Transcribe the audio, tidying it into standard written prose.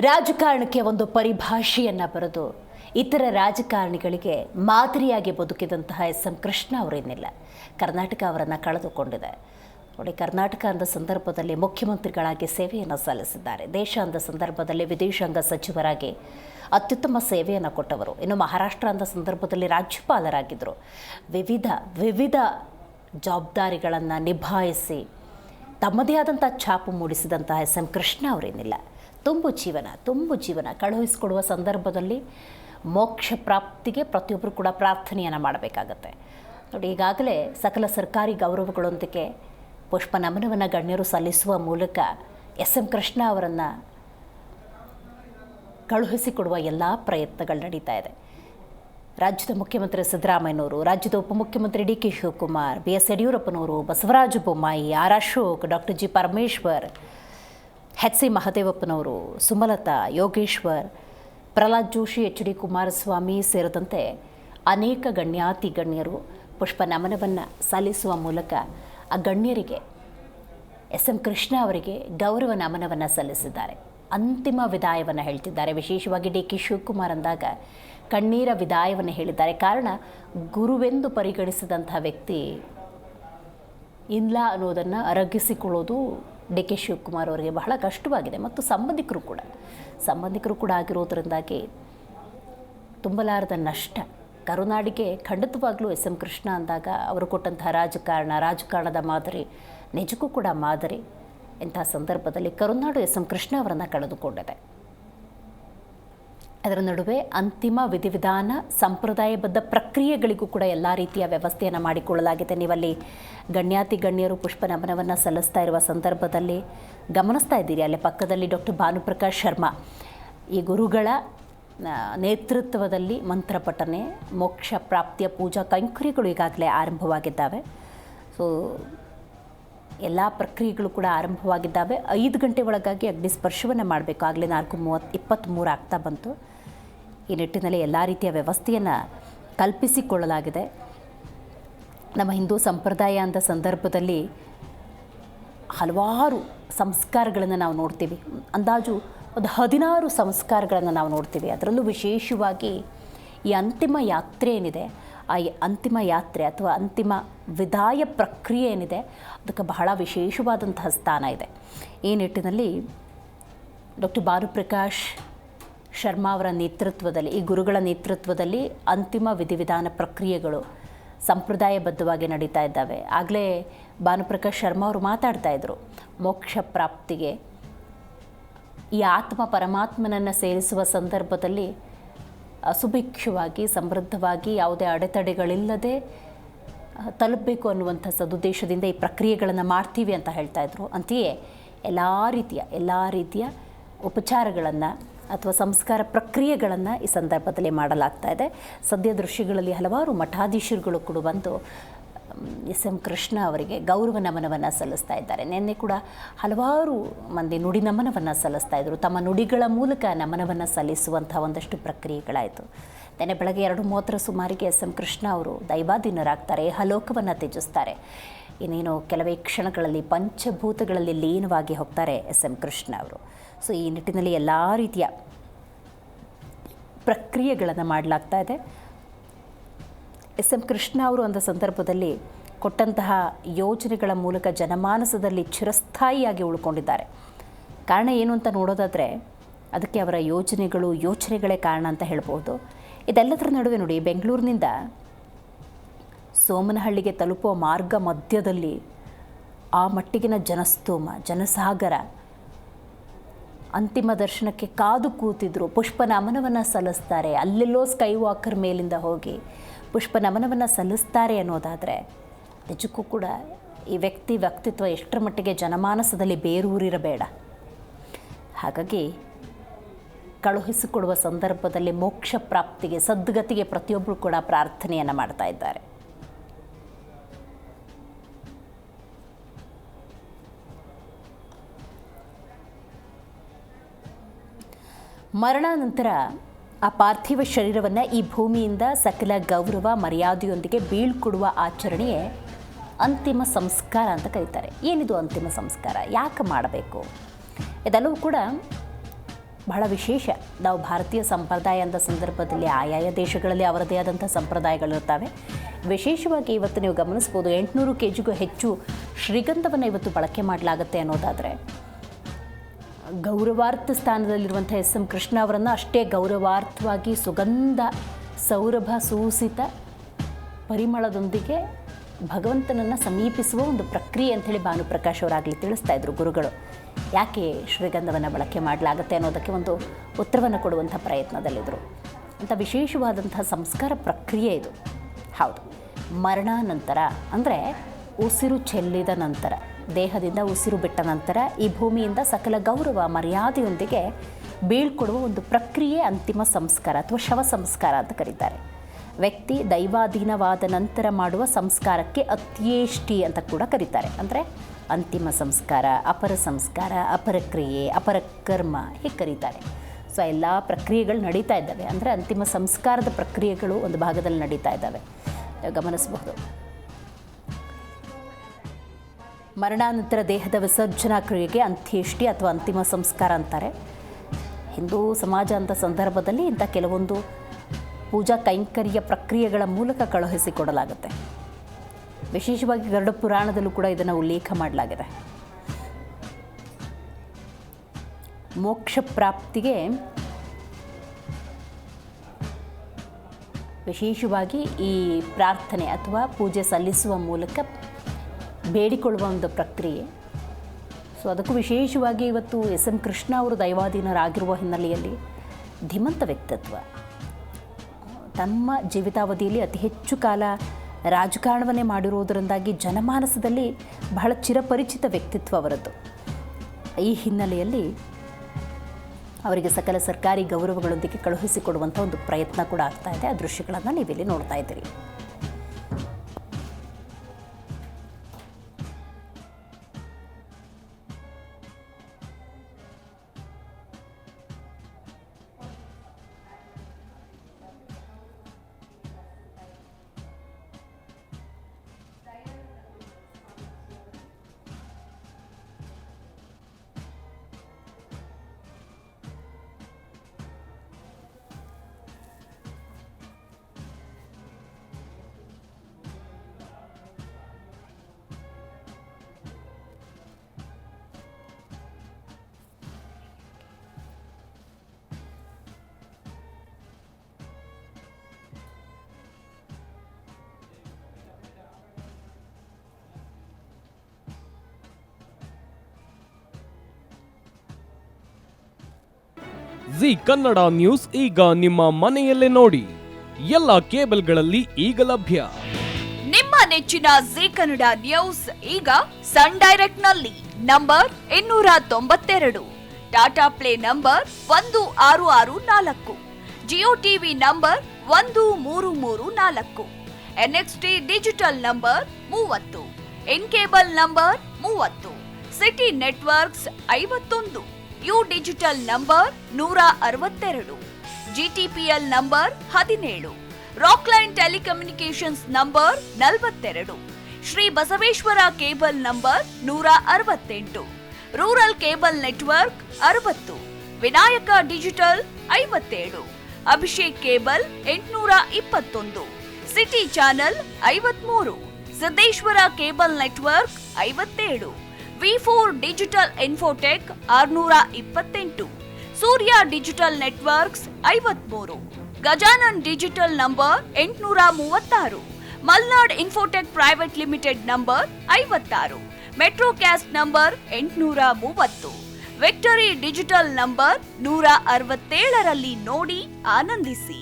ರಾಜಕಾರಣಕ್ಕೆ ಒಂದು ಪರಿಭಾಷೆಯನ್ನು ಬರೆದು ಇತರ ರಾಜಕಾರಣಿಗಳಿಗೆ ಮಾದರಿಯಾಗಿ ಬದುಕಿದಂತಹ ಎಸ್ ಎಂ ಕೃಷ್ಣ ಅವರೇನಿಲ್ಲ, ಕರ್ನಾಟಕ ಅವರನ್ನು ಕಳೆದುಕೊಂಡಿದೆ. ನೋಡಿ, ಕರ್ನಾಟಕ ಅಂದ ಸಂದರ್ಭದಲ್ಲಿ ಮುಖ್ಯಮಂತ್ರಿಗಳಾಗಿ ಸೇವೆಯನ್ನು ಸಲ್ಲಿಸಿದ್ದಾರೆ. ದೇಶ ಅಂದ ಸಂದರ್ಭದಲ್ಲಿ ವಿದೇಶಾಂಗ ಸಚಿವರಾಗಿ ಅತ್ಯುತ್ತಮ ಸೇವೆಯನ್ನು ಕೊಟ್ಟವರು. ಇನ್ನು ಮಹಾರಾಷ್ಟ್ರ ಅಂದ ಸಂದರ್ಭದಲ್ಲಿ ರಾಜ್ಯಪಾಲರಾಗಿದ್ದರು. ವಿವಿಧ ಜವಾಬ್ದಾರಿಗಳನ್ನು ನಿಭಾಯಿಸಿ ತಮ್ಮದೇ ಆದಂಥ ಛಾಪು ಮೂಡಿಸಿದಂತಹ ಎಸ್ ಎಂ ಕೃಷ್ಣ ಅವರೇನಿಲ್ಲ, ತುಂಬು ಜೀವನ ಕಳುಹಿಸಿಕೊಡುವ ಸಂದರ್ಭದಲ್ಲಿ ಮೋಕ್ಷ ಪ್ರಾಪ್ತಿಗೆ ಪ್ರತಿಯೊಬ್ಬರು ಕೂಡ ಪ್ರಾರ್ಥನೆಯನ್ನು ಮಾಡಬೇಕಾಗತ್ತೆ. ನೋಡಿ, ಈಗಾಗಲೇ ಸಕಲ ಸರ್ಕಾರಿ ಗೌರವಗಳೊಂದಿಗೆ ಪುಷ್ಪ ನಮನವನ್ನು ಗಣ್ಯರು ಸಲ್ಲಿಸುವ ಮೂಲಕ ಎಸ್ ಎಂ ಕೃಷ್ಣ ಅವರನ್ನು ಕಳುಹಿಸಿಕೊಡುವ ಎಲ್ಲ ಪ್ರಯತ್ನಗಳು ನಡೀತಾ ಇದೆ. ರಾಜ್ಯದ ಮುಖ್ಯಮಂತ್ರಿ ಸಿದ್ದರಾಮಯ್ಯನವರು, ರಾಜ್ಯದ ಉಪಮುಖ್ಯಮಂತ್ರಿ D K Shivakumar, B S ಯಡಿಯೂರಪ್ಪನವರು, Basavaraj Bommai, R Ashok, doctor G Parameshwar, H C ಮಹದೇವಪ್ಪನವರು, ಸುಮಲತಾ, ಯೋಗೇಶ್ವರ್, ಪ್ರಹ್ಲಾದ್ ಜೋಶಿ, ಎಚ್ ಡಿ ಕುಮಾರಸ್ವಾಮಿ ಸೇರಿದಂತೆ ಅನೇಕ ಗಣ್ಯರು ಪುಷ್ಪ ನಮನವನ್ನು ಸಲ್ಲಿಸುವ ಮೂಲಕ ಆ ಗಣ್ಯರಿಗೆ ಎಸ್ ಎಂ ಕೃಷ್ಣ ಅವರಿಗೆ ಗೌರವ ನಮನವನ್ನು ಸಲ್ಲಿಸಿದ್ದಾರೆ. ಅಂತಿಮ ವಿದಾಯವನ್ನು ಹೇಳ್ತಿದ್ದಾರೆ. ವಿಶೇಷವಾಗಿ ಡಿ ಕೆ ಶಿವಕುಮಾರ್ ಅಂದಾಗ ಕಣ್ಣೀರ ವಿದಾಯವನ್ನು ಹೇಳಿದ್ದಾರೆ. ಕಾರಣ, ಗುರುವೆಂದು ಪರಿಗಣಿಸಿದಂಥ ವ್ಯಕ್ತಿ ಇಲ್ಲ ಅನ್ನೋದನ್ನು ಅರಗಿಸಿಕೊಳ್ಳೋದು ಡಿ ಕೆ ಶಿವಕುಮಾರ್ ಅವರಿಗೆ ಬಹಳ ಕಷ್ಟವಾಗಿದೆ. ಮತ್ತು ಸಂಬಂಧಿಕರು ಕೂಡ ಆಗಿರೋದರಿಂದಾಗಿ ತುಂಬಲಾರದ ನಷ್ಟ. ಕರುನಾಡಿಗೆ ಖಂಡಿತವಾಗ್ಲೂ ಎಸ್ ಎಂ ಕೃಷ್ಣ ಅಂದಾಗ ಅವರು ಕೊಟ್ಟಂತಹ ರಾಜಕಾರಣದ ಮಾದರಿ ನಿಜಕ್ಕೂ ಕೂಡ ಮಾದರಿ. ಇಂತಹ ಸಂದರ್ಭದಲ್ಲಿ ಕರುನಾಡು ಎಸ್ ಎಂ ಕೃಷ್ಣ ಅವರನ್ನು ಕಳೆದುಕೊಂಡಿದೆ. ಅದರ ನಡುವೆ ಅಂತಿಮ ವಿಧಿವಿಧಾನ ಸಂಪ್ರದಾಯಬದ್ಧ ಪ್ರಕ್ರಿಯೆಗಳಿಗೂ ಕೂಡ ಎಲ್ಲ ರೀತಿಯ ವ್ಯವಸ್ಥೆಯನ್ನು ಮಾಡಿಕೊಳ್ಳಲಾಗಿದೆ. ನೀವಲ್ಲಿ ಗಣ್ಯರು ಪುಷ್ಪ ನಮನವನ್ನು ಸಲ್ಲಿಸ್ತಾ ಇರುವ ಸಂದರ್ಭದಲ್ಲಿ ಗಮನಿಸ್ತಾ ಇದ್ದೀರಿ. ಅಲ್ಲಿ ಪಕ್ಕದಲ್ಲಿ ಡಾಕ್ಟರ್ ಭಾನುಪ್ರಕಾಶ್ ಶರ್ಮಾ, ಈ ಗುರುಗಳ ನೇತೃತ್ವದಲ್ಲಿ ಮಂತ್ರಪಠನೆ, ಮೋಕ್ಷ ಪ್ರಾಪ್ತಿಯ ಪೂಜಾ ಕೈಂಕರ್ಯಗಳು ಈಗಾಗಲೇ ಆರಂಭವಾಗಿದ್ದಾವೆ. ಸೊ ಎಲ್ಲ ಪ್ರಕ್ರಿಯೆಗಳು ಕೂಡ ಆರಂಭವಾಗಿದ್ದಾವೆ. 5 ಗಂಟೆ ಒಳಗಾಗಿ ಅಗ್ನಿ ಸ್ಪರ್ಶವನ್ನು ಮಾಡಬೇಕು. ಆಗಲೇ 4:23 ಆಗ್ತಾ ಬಂತು. ಈ ನಿಟ್ಟಿನಲ್ಲಿ ಎಲ್ಲ ರೀತಿಯ ವ್ಯವಸ್ಥೆಯನ್ನು ಕಲ್ಪಿಸಿಕೊಳ್ಳಲಾಗಿದೆ. ನಮ್ಮ ಹಿಂದೂ ಸಂಪ್ರದಾಯ ಅಂದ ಸಂದರ್ಭದಲ್ಲಿ ಹಲವಾರು ಸಂಸ್ಕಾರಗಳನ್ನು ನಾವು ನೋಡ್ತೀವಿ. ಅಂದಾಜು ಒಂದು 16 ಸಂಸ್ಕಾರಗಳನ್ನು ನಾವು ನೋಡ್ತೀವಿ. ಅದರಲ್ಲೂ ವಿಶೇಷವಾಗಿ ಈ ಅಂತಿಮ ಯಾತ್ರೆ ಏನಿದೆ, ಆ ಅಂತಿಮ ಯಾತ್ರೆ ಅಥವಾ ಅಂತಿಮ ವಿದಾಯ ಪ್ರಕ್ರಿಯೆ ಏನಿದೆ, ಅದಕ್ಕೆ ಬಹಳ ವಿಶೇಷವಾದಂತಹ ಸ್ಥಾನ ಇದೆ. ಈ ನಿಟ್ಟಿನಲ್ಲಿ ಡಾಕ್ಟರ್ ಭಾನುಪ್ರಕಾಶ್ ಶರ್ಮಾ ಅವರ ನೇತೃತ್ವದಲ್ಲಿ, ಈ ಗುರುಗಳ ನೇತೃತ್ವದಲ್ಲಿ ಅಂತಿಮ ವಿಧಿವಿಧಾನ ಪ್ರಕ್ರಿಯೆಗಳು ಸಂಪ್ರದಾಯಬದ್ಧವಾಗಿ ನಡೀತಾ ಇದ್ದಾವೆ. ಆಗಲೇ ಭಾನುಪ್ರಕಾಶ್ ಶರ್ಮಾ ಅವರು ಮಾತಾಡ್ತಾ ಇದ್ದರು, ಮೋಕ್ಷ ಪ್ರಾಪ್ತಿಗೆ ಈ ಆತ್ಮ ಪರಮಾತ್ಮನನ್ನು ಸೇರಿಸುವ ಸಂದರ್ಭದಲ್ಲಿ ಸುಭಿಕ್ಷವಾಗಿ ಸಮೃದ್ಧವಾಗಿ ಯಾವುದೇ ಅಡೆತಡೆಗಳಿಲ್ಲದೆ ತಲುಪಬೇಕು ಅನ್ನುವಂಥ ಸದುದ್ದೇಶದಿಂದ ಈ ಪ್ರಕ್ರಿಯೆಗಳನ್ನು ಮಾಡ್ತೀವಿ ಅಂತ ಹೇಳ್ತಾ ಇದ್ರು. ಅಂತೆಯೇ ಎಲ್ಲ ರೀತಿಯ ಉಪಚಾರಗಳನ್ನು ಅಥವಾ ಸಂಸ್ಕಾರ ಪ್ರಕ್ರಿಯೆಗಳನ್ನು ಈ ಸಂದರ್ಭದಲ್ಲಿ ಮಾಡಲಾಗ್ತಾ ಇದೆ. ಸದ್ಯ ದೃಶ್ಯಗಳಲ್ಲಿ ಹಲವಾರು ಮಠಾಧೀಶರುಗಳು ಕೂಡ ಬಂದು ಎಸ್ ಎಂ ಕೃಷ್ಣ ಅವರಿಗೆ ಗೌರವ ನಮನವನ್ನು ಸಲ್ಲಿಸ್ತಾ ಇದ್ದಾರೆ. ನಿನ್ನೆ ಕೂಡ ಹಲವಾರು ಮಂದಿ ನುಡಿ ನಮನವನ್ನು ಸಲ್ಲಿಸ್ತಾ ಇದ್ದರು. ತಮ್ಮ ನುಡಿಗಳ ಮೂಲಕ ನಮನವನ್ನು ಸಲ್ಲಿಸುವಂಥ ಒಂದಷ್ಟು ಪ್ರಕ್ರಿಯೆಗಳಾಯಿತು. ನಿನ್ನೆ ಬೆಳಗ್ಗೆ 2:30 ಸುಮಾರಿಗೆ ಎಸ್ ಎಂ ಕೃಷ್ಣ ಅವರು ದೈವಾಧೀನರಾಗ್ತಾರೆ, ಇಹಲೋಕವನ್ನು ತ್ಯಜಿಸ್ತಾರೆ. ಇನ್ನೇನು ಕೆಲವೇ ಕ್ಷಣಗಳಲ್ಲಿ ಪಂಚಭೂತಗಳಲ್ಲಿ ಲೀನವಾಗಿ ಹೋಗ್ತಾರೆ ಎಸ್ ಎಂ ಕೃಷ್ಣ ಅವರು. ಸೊ ಈ ನಿಟ್ಟಿನಲ್ಲಿ ಎಲ್ಲ ರೀತಿಯ ಪ್ರಕ್ರಿಯೆಗಳನ್ನು ಮಾಡಲಾಗ್ತಾ ಇದೆ. ಎಸ್ ಎಂ ಕೃಷ್ಣ ಅವರು ಅಂದ ಸಂದರ್ಭದಲ್ಲಿ ಕೊಟ್ಟಂತಹ ಯೋಜನೆಗಳ ಮೂಲಕ ಜನಮಾನಸದಲ್ಲಿ ಚಿರಸ್ಥಾಯಿಯಾಗಿ ಉಳ್ಕೊಂಡಿದ್ದಾರೆ. ಕಾರಣ ಏನು ಅಂತ ನೋಡೋದಾದರೆ ಅದಕ್ಕೆ ಅವರ ಯೋಚನೆಗಳೇ ಕಾರಣ ಅಂತ ಹೇಳ್ಬೋದು. ಇದೆಲ್ಲದರ ನಡುವೆ ನೋಡಿ, ಬೆಂಗಳೂರಿನಿಂದ ಸೋಮನಹಳ್ಳಿಗೆ ತಲುಪುವ ಮಾರ್ಗ ಮಧ್ಯದಲ್ಲಿ ಆ ಮಟ್ಟಿಗಿನ ಜನಸಾಗರ ಅಂತಿಮ ದರ್ಶನಕ್ಕೆ ಕಾದು ಕೂತಿದ್ರು. ಪುಷ್ಪ ನಮನವನ್ನು ಸಲ್ಲಿಸ್ತಾರೆ. ಅಲ್ಲೆಲ್ಲೋ ಸ್ಕೈ ವಾಕರ್ ಮೇಲಿಂದ ಹೋಗಿ ಪುಷ್ಪ ನಮನವನ್ನು ಸಲ್ಲಿಸ್ತಾರೆ ಅನ್ನೋದಾದರೆ ನಿಜಕ್ಕೂ ಕೂಡ ಈ ವ್ಯಕ್ತಿತ್ವ ಎಷ್ಟರ ಮಟ್ಟಿಗೆ ಜನಮಾನಸದಲ್ಲಿ ಬೇರೂರಿರಬೇಡ. ಹಾಗಾಗಿ ಕಳುಹಿಸಿಕೊಡುವ ಸಂದರ್ಭದಲ್ಲಿ ಮೋಕ್ಷ ಪ್ರಾಪ್ತಿಗೆ, ಸದ್ಗತಿಗೆ ಪ್ರತಿಯೊಬ್ಬರು ಕೂಡ ಪ್ರಾರ್ಥನೆಯನ್ನು ಮಾಡ್ತಾ ಇದ್ದಾರೆ. ಮರಣಾನಂತರ ಆ ಪಾರ್ಥಿವ ಶರೀರವನ್ನು ಈ ಭೂಮಿಯಿಂದ ಸಕಲ ಗೌರವ ಮರ್ಯಾದೆಯೊಂದಿಗೆ ಬೀಳ್ಕೊಡುವ ಆಚರಣೆಯೇ ಅಂತಿಮ ಸಂಸ್ಕಾರ ಅಂತ ಕರೀತಾರೆ. ಏನಿದು ಅಂತಿಮ ಸಂಸ್ಕಾರ? ಯಾಕೆ ಮಾಡಬೇಕು? ಇದೆಲ್ಲವೂ ಕೂಡ ಬಹಳ ವಿಶೇಷ. ನಾವು ಭಾರತೀಯ ಸಂಪ್ರದಾಯ ಅಂದ ಸಂದರ್ಭದಲ್ಲಿ ಆಯಾಯ ದೇಶಗಳಲ್ಲಿ ಅವರದೇ ಆದಂಥ ಸಂಪ್ರದಾಯಗಳಿರ್ತವೆ. ವಿಶೇಷವಾಗಿ ಇವತ್ತು ನೀವು ಗಮನಿಸ್ಬೋದು 800 kgಗೂ ಹೆಚ್ಚು ಶ್ರೀಗಂಧವನ್ನು ಇವತ್ತು ಬಳಕೆ ಮಾಡಲಾಗುತ್ತೆ ಅನ್ನೋದಾದರೆ, ಗೌರವಾರ್ಥ ಸ್ಥಾನದಲ್ಲಿರುವಂಥ ಎಸ್ ಎಂ ಕೃಷ್ಣ ಅವರನ್ನು ಅಷ್ಟೇ ಗೌರವಾರ್ಥವಾಗಿ ಸುಗಂಧ ಸೌರಭ ಸೂಸಿತ ಪರಿಮಳದೊಂದಿಗೆ ಭಗವಂತನನ್ನು ಸಮೀಪಿಸುವ ಒಂದು ಪ್ರಕ್ರಿಯೆ ಅಂಥೇಳಿ ಭಾನುಪ್ರಕಾಶ್ ಅವರಾಗಲಿ ತಿಳಿಸ್ತಾ ಇದ್ರು ಗುರುಗಳು. ಯಾಕೆ ಶ್ರೀಗಂಧವನ್ನು ಬಳಕೆ ಮಾಡಲಾಗುತ್ತೆ ಅನ್ನೋದಕ್ಕೆ ಒಂದು ಉತ್ತರವನ್ನು ಕೊಡುವಂಥ ಪ್ರಯತ್ನದಲ್ಲಿದ್ದರು. ಅಂಥ ವಿಶೇಷವಾದಂಥ ಸಂಸ್ಕಾರ ಪ್ರಕ್ರಿಯೆ ಇದು. ಹೌದು, ಮರಣಾನಂತರ ಅಂದರೆ ಉಸಿರು ಚೆಲ್ಲಿದ ನಂತರ, ದೇಹದಿಂದ ಉಸಿರು ಬಿಟ್ಟ ನಂತರ ಈ ಭೂಮಿಯಿಂದ ಸಕಲ ಗೌರವ ಮರ್ಯಾದೆಯೊಂದಿಗೆ ಬೀಳ್ಕೊಡುವ ಒಂದು ಪ್ರಕ್ರಿಯೆ ಅಂತಿಮ ಸಂಸ್ಕಾರ ಅಥವಾ ಶವ ಸಂಸ್ಕಾರ ಅಂತ ಕರೀತಾರೆ. ವ್ಯಕ್ತಿ ದೈವಾಧೀನವಾದ ನಂತರ ಮಾಡುವ ಸಂಸ್ಕಾರಕ್ಕೆ ಅತ್ಯೇಷ್ಟಿ ಅಂತ ಕೂಡ ಕರೀತಾರೆ. ಅಂದರೆ ಅಂತಿಮ ಸಂಸ್ಕಾರ, ಅಪರ ಸಂಸ್ಕಾರ, ಅಪರಕ್ರಿಯೆ, ಅಪರಕರ್ಮ ಹೀಗೆ ಕರೀತಾರೆ. ಸೊ ಎಲ್ಲ ಪ್ರಕ್ರಿಯೆಗಳು ನಡೀತಾ ಇದ್ದಾವೆ. ಅಂದರೆ ಅಂತಿಮ ಸಂಸ್ಕಾರದ ಪ್ರಕ್ರಿಯೆಗಳು ಒಂದು ಭಾಗದಲ್ಲಿ ನಡೀತಾ ಇದ್ದಾವೆ, ಗಮನಿಸಬಹುದು. ಮರಣಾನಂತರ ದೇಹದ ವಿಸರ್ಜನಾ ಕ್ರಿಯೆಗೆ ಅಂತ್ಯೇಷ್ಟಿ ಅಥವಾ ಅಂತಿಮ ಸಂಸ್ಕಾರ ಅಂತಾರೆ. ಹಿಂದೂ ಸಮಾಜ ಅಂತ ಸಂದರ್ಭದಲ್ಲಿ ಇಂಥ ಕೆಲವೊಂದು ಪೂಜಾ ಕೈಂಕರ್ಯ ಪ್ರಕ್ರಿಯೆಗಳ ಮೂಲಕ ಕಳುಹಿಸಿಕೊಡಲಾಗುತ್ತೆ. ವಿಶೇಷವಾಗಿ ಗರುಡ ಪುರಾಣದಲ್ಲೂ ಕೂಡ ಇದನ್ನು ಉಲ್ಲೇಖ ಮಾಡಲಾಗಿದೆ. ಮೋಕ್ಷ ಪ್ರಾಪ್ತಿಗೆ ವಿಶೇಷವಾಗಿ ಈ ಪ್ರಾರ್ಥನೆ ಅಥವಾ ಪೂಜೆ ಸಲ್ಲಿಸುವ ಮೂಲಕ ಬೇಡಿಕೊಳ್ಳುವ ಒಂದು ಪ್ರಕ್ರಿಯೆ. ಸೊ ಅದಕ್ಕೂ ವಿಶೇಷವಾಗಿ ಇವತ್ತು ಎಸ್ ಎಂ ಕೃಷ್ಣ ಅವರು ದೈವಾಧೀನರಾಗಿರುವ ಹಿನ್ನೆಲೆಯಲ್ಲಿ ಧೀಮಂತ ವ್ಯಕ್ತಿತ್ವ. ತಮ್ಮ ಜೀವಿತಾವಧಿಯಲ್ಲಿ ಅತಿ ಹೆಚ್ಚು ಕಾಲ ರಾಜಕಾರಣವನ್ನೇ ಮಾಡಿರುವುದರಿಂದಾಗಿ ಜನಮಾನಸದಲ್ಲಿ ಬಹಳ ಚಿರಪರಿಚಿತ ವ್ಯಕ್ತಿತ್ವ ಅವರದ್ದು. ಈ ಹಿನ್ನೆಲೆಯಲ್ಲಿ ಅವರಿಗೆ ಸಕಲ ಸರ್ಕಾರಿ ಗೌರವಗಳೊಂದಿಗೆ ಕಳುಹಿಸಿಕೊಡುವಂಥ ಒಂದು ಪ್ರಯತ್ನ ಕೂಡ ಆಗ್ತಾ ಇದೆ. ಆ ದೃಶ್ಯಗಳನ್ನು ನೀವಿಲ್ಲಿ ನೋಡ್ತಾ ಇದ್ದೀರಿ. ಜಿ ಕನ್ನಡ ನ್ಯೂಸ್ ಈಗ ನಿಮ್ಮ ಮನೆಯಲ್ಲೇ ನೋಡಿ. ಎಲ್ಲ ಕೇಬಲ್ಗಳಲ್ಲಿ ಈಗ ಲಭ್ಯ. ನಿಮ್ಮ ನೆಚ್ಚಿನ ಜಿ ಕನ್ನಡ ನ್ಯೂಸ್ ಈಗ ಸನ್ ಡೈರೆಕ್ಟ್ ನಲ್ಲಿ number 292, Tata play number 1664, Jio TV number 1334, NXT digital number 30, in cable number 30, city networks 51, U digital number 162, GTPL number 17, Rockline telecommunications number 42, Shri Basaveshwara cable number 168, rural cable network 60, Vinayaka digital 57, Abhishek cable 821, city channel 53, Siddeshwara cable network 57, V4 digital Infotech 628, Surya digital networks 53, Gajanan digital number 836, Malnad infotech private limited number 56, Metrocast number 830, victory digital number 167ರಲ್ಲಿ ನೋಡಿ ಆನಂದಿಸಿ.